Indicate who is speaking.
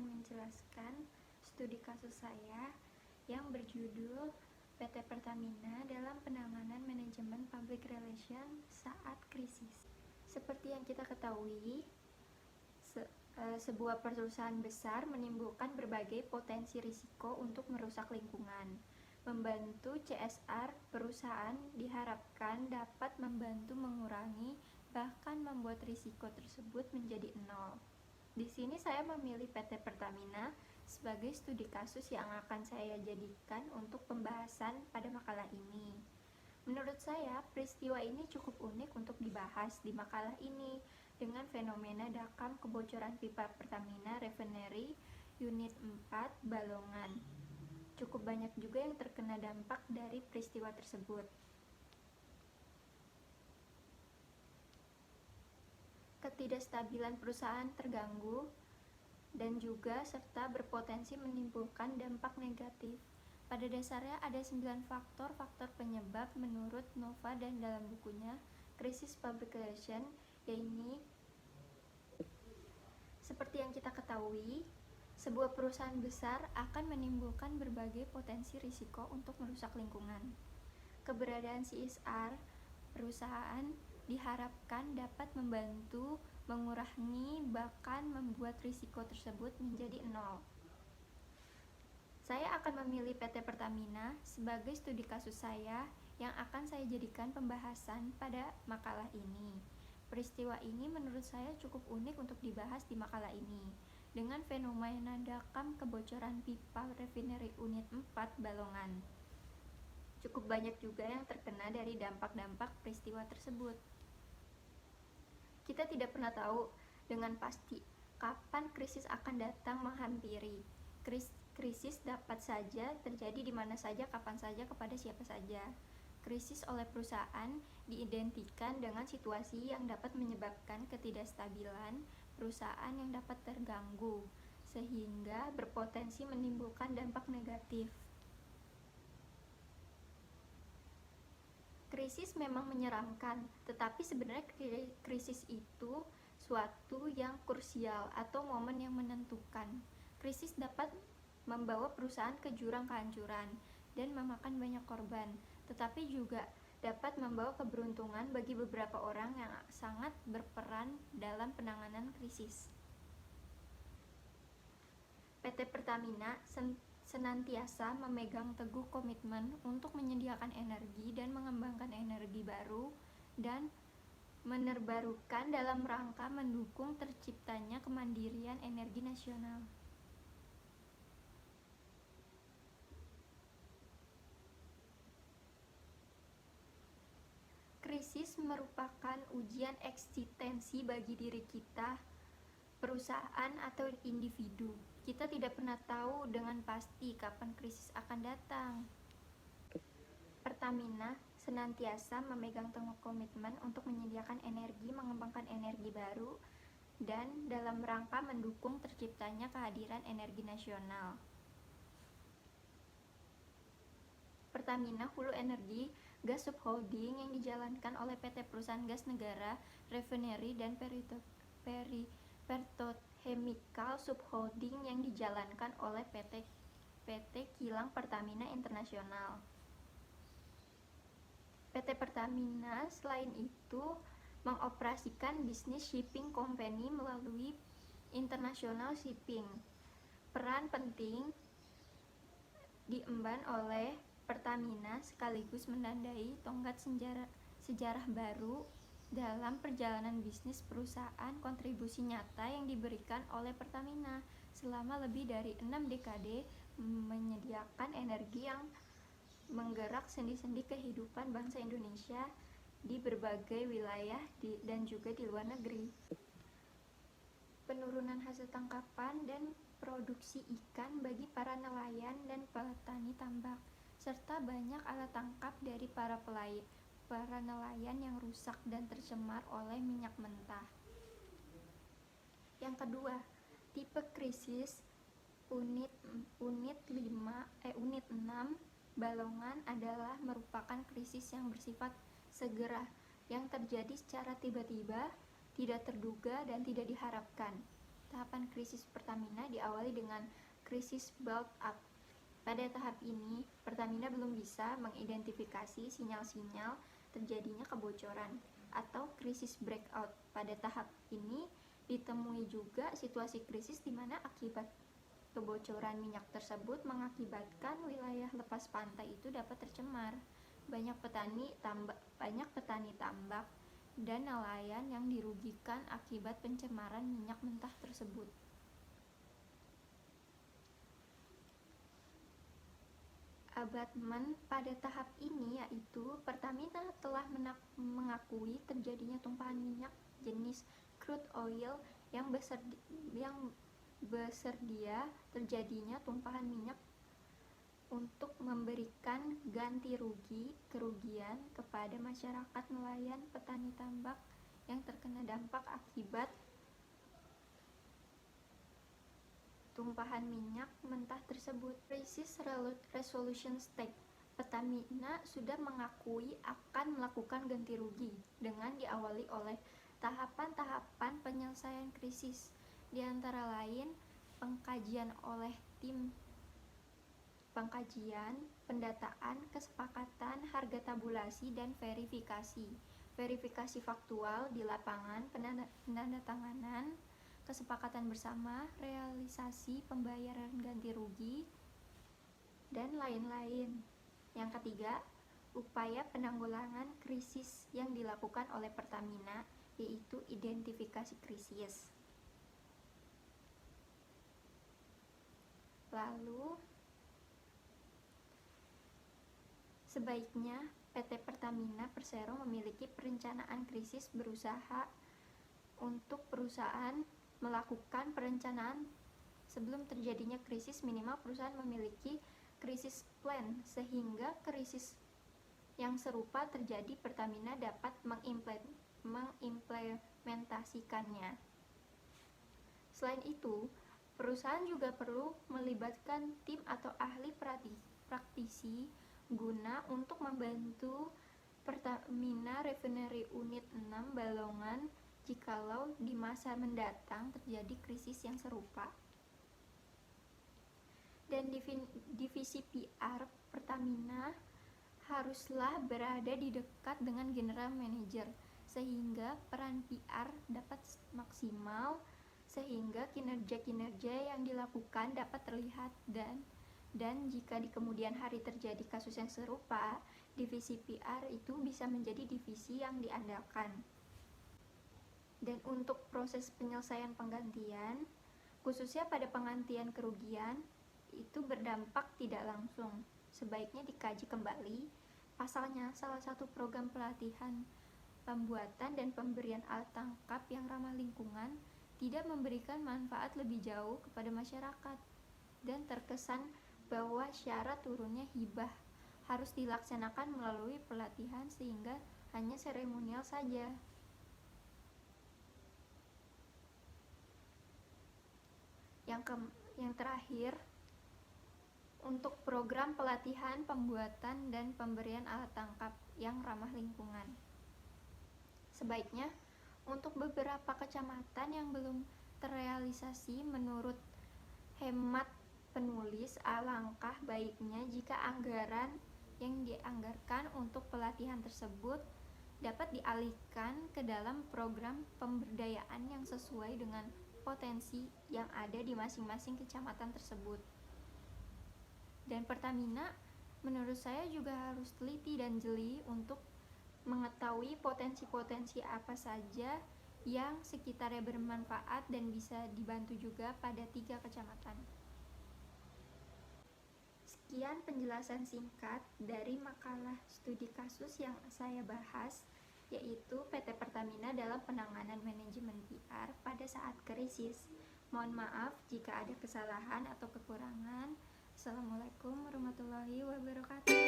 Speaker 1: akan menjelaskan studi kasus saya yang berjudul PT Pertamina dalam penanganan manajemen public relation saat krisis. Seperti yang kita ketahui, sebuah perusahaan besar menimbulkan berbagai potensi risiko untuk merusak lingkungan. Membantu CSR perusahaan diharapkan dapat membantu mengurangi bahkan membuat risiko tersebut menjadi nol. Di sini saya memilih PT Pertamina sebagai studi kasus yang akan saya jadikan untuk pembahasan pada makalah ini. Menurut saya, peristiwa ini cukup unik untuk dibahas di makalah ini dengan fenomena dakam kebocoran pipa Pertamina Refinery Unit 4 Balongan. Cukup banyak juga yang terkena dampak dari peristiwa tersebut. Ketidakstabilan perusahaan terganggu dan juga serta berpotensi menimbulkan dampak negatif. Pada dasarnya ada 9 faktor penyebab menurut Nova dan dalam bukunya Krisis Public Relation, yaitu seperti yang kita ketahui, sebuah perusahaan besar akan menimbulkan berbagai potensi risiko untuk merusak lingkungan. Keberadaan CSR perusahaan diharapkan dapat membantu mengurangi bahkan membuat risiko tersebut menjadi nol. Saya akan memilih PT Pertamina sebagai studi kasus saya yang akan saya jadikan pembahasan pada makalah ini. Peristiwa ini menurut saya cukup unik untuk dibahas di makalah ini, dengan fenomena dakam kebocoran pipa Refinery Unit 4 Balongan. Cukup banyak juga yang terkena dari dampak-dampak peristiwa tersebut. Kita tidak pernah tahu dengan pasti kapan krisis akan datang menghampiri. Krisis dapat saja terjadi di mana saja, kapan saja, kepada siapa saja. Krisis oleh perusahaan diidentikan dengan situasi yang dapat menyebabkan ketidakstabilan perusahaan yang dapat terganggu, sehingga berpotensi menimbulkan dampak negatif. Krisis memang menyeramkan, tetapi sebenarnya krisis itu suatu yang krusial atau momen yang menentukan. Krisis dapat membawa perusahaan ke jurang kehancuran dan memakan banyak korban, tetapi juga dapat membawa keberuntungan bagi beberapa orang yang sangat berperan dalam penanganan krisis. PT Pertamina senantiasa memegang teguh komitmen untuk menyediakan energi dan mengembangkan energi baru dan menerbarukan dalam rangka mendukung terciptanya kemandirian energi nasional. Krisis merupakan ujian eksistensi bagi diri kita, perusahaan, atau individu. Kita tidak pernah tahu dengan pasti kapan krisis akan datang. Pertamina senantiasa memegang teguh komitmen untuk menyediakan energi, mengembangkan energi baru, dan dalam rangka mendukung terciptanya kehadiran energi nasional. Pertamina Hulu Energi Gas Subholding yang dijalankan oleh PT Perusahaan Gas Negara Refinery dan Petrochemical Subholding yang dijalankan oleh PT Kilang Pertamina Internasional. PT Pertamina selain itu mengoperasikan bisnis shipping company melalui International Shipping. Peran penting diemban oleh Pertamina sekaligus menandai tonggak sejarah baru dalam perjalanan bisnis perusahaan. Kontribusi nyata yang diberikan oleh Pertamina selama lebih dari 6 dekade menyediakan energi yang menggerak sendi-sendi kehidupan bangsa Indonesia di berbagai wilayah dan juga di luar negeri. Penurunan hasil tangkapan dan produksi ikan bagi para nelayan dan petani tambak, serta banyak alat tangkap dari para nelayan yang rusak dan tercemar oleh minyak mentah. Yang kedua, tipe krisis unit 6 Balongan adalah merupakan krisis yang bersifat segera, yang terjadi secara tiba-tiba, tidak terduga dan tidak diharapkan. Tahapan krisis Pertamina diawali dengan krisis build-up. Pada tahap ini, Pertamina belum bisa mengidentifikasi sinyal-sinyal terjadinya kebocoran atau krisis breakout. Pada tahap ini ditemui juga situasi krisis di mana akibat kebocoran minyak tersebut mengakibatkan wilayah lepas pantai itu dapat tercemar. Banyak petani tambak dan nelayan yang dirugikan akibat pencemaran minyak mentah tersebut. Abatmen pada tahap ini yaitu Pertamina telah mengakui terjadinya tumpahan minyak jenis crude oil yang bersedia terjadinya tumpahan minyak untuk memberikan ganti rugi kerugian kepada masyarakat nelayan petani tambak yang terkena dampak akibat tumpahan minyak mentah tersebut. Crisis Resolution Stage. Pertamina sudah mengakui akan melakukan ganti rugi dengan diawali oleh tahapan-tahapan penyelesaian krisis, di antara lain pengkajian oleh tim pengkajian, pendataan, kesepakatan, harga tabulasi, dan verifikasi. Verifikasi faktual di lapangan, penandatanganan kesepakatan bersama, realisasi pembayaran ganti rugi, dan lain-lain. Yang ketiga, upaya penanggulangan krisis yang dilakukan oleh Pertamina, yaitu identifikasi krisis. Lalu, sebaiknya PT Pertamina Persero memiliki perencanaan krisis, berusaha untuk perusahaan melakukan perencanaan sebelum terjadinya krisis. Minimal perusahaan memiliki krisis plan sehingga krisis yang serupa terjadi Pertamina dapat mengimplementasikannya. Selain itu, perusahaan juga perlu melibatkan tim atau ahli praktisi guna untuk membantu Pertamina Refinery Unit 6 Balongan jikalau di masa mendatang terjadi krisis yang serupa. Dan divisi PR Pertamina haruslah berada di dekat dengan General Manager sehingga peran PR dapat maksimal, sehingga kinerja-kinerja yang dilakukan dapat terlihat, dan jika di kemudian hari terjadi kasus yang serupa, divisi PR itu bisa menjadi divisi yang diandalkan. Dan untuk proses penyelesaian penggantian, khususnya pada penggantian kerugian, itu berdampak tidak langsung. Sebaiknya dikaji kembali. Pasalnya, salah satu program pelatihan pembuatan dan pemberian alat tangkap yang ramah lingkungan tidak memberikan manfaat lebih jauh kepada masyarakat, dan terkesan bahwa syarat turunnya hibah harus dilaksanakan melalui pelatihan sehingga hanya seremonial saja. Yang terakhir, untuk program pelatihan pembuatan dan pemberian alat tangkap yang ramah lingkungan, sebaiknya untuk beberapa kecamatan yang belum terrealisasi, menurut hemat penulis, alangkah baiknya jika anggaran yang dianggarkan untuk pelatihan tersebut dapat dialihkan ke dalam program pemberdayaan yang sesuai dengan potensi yang ada di masing-masing kecamatan tersebut. Dan Pertamina menurut saya juga harus teliti dan jeli untuk mengetahui potensi-potensi apa saja yang sekitarnya bermanfaat dan bisa dibantu juga pada 3 kecamatan. Sekian penjelasan singkat dari makalah studi kasus yang saya bahas, yaitu PT Pertamina dalam penanganan manajemen PR pada saat krisis. Mohon maaf jika ada kesalahan atau kekurangan. Assalamualaikum warahmatullahi wabarakatuh.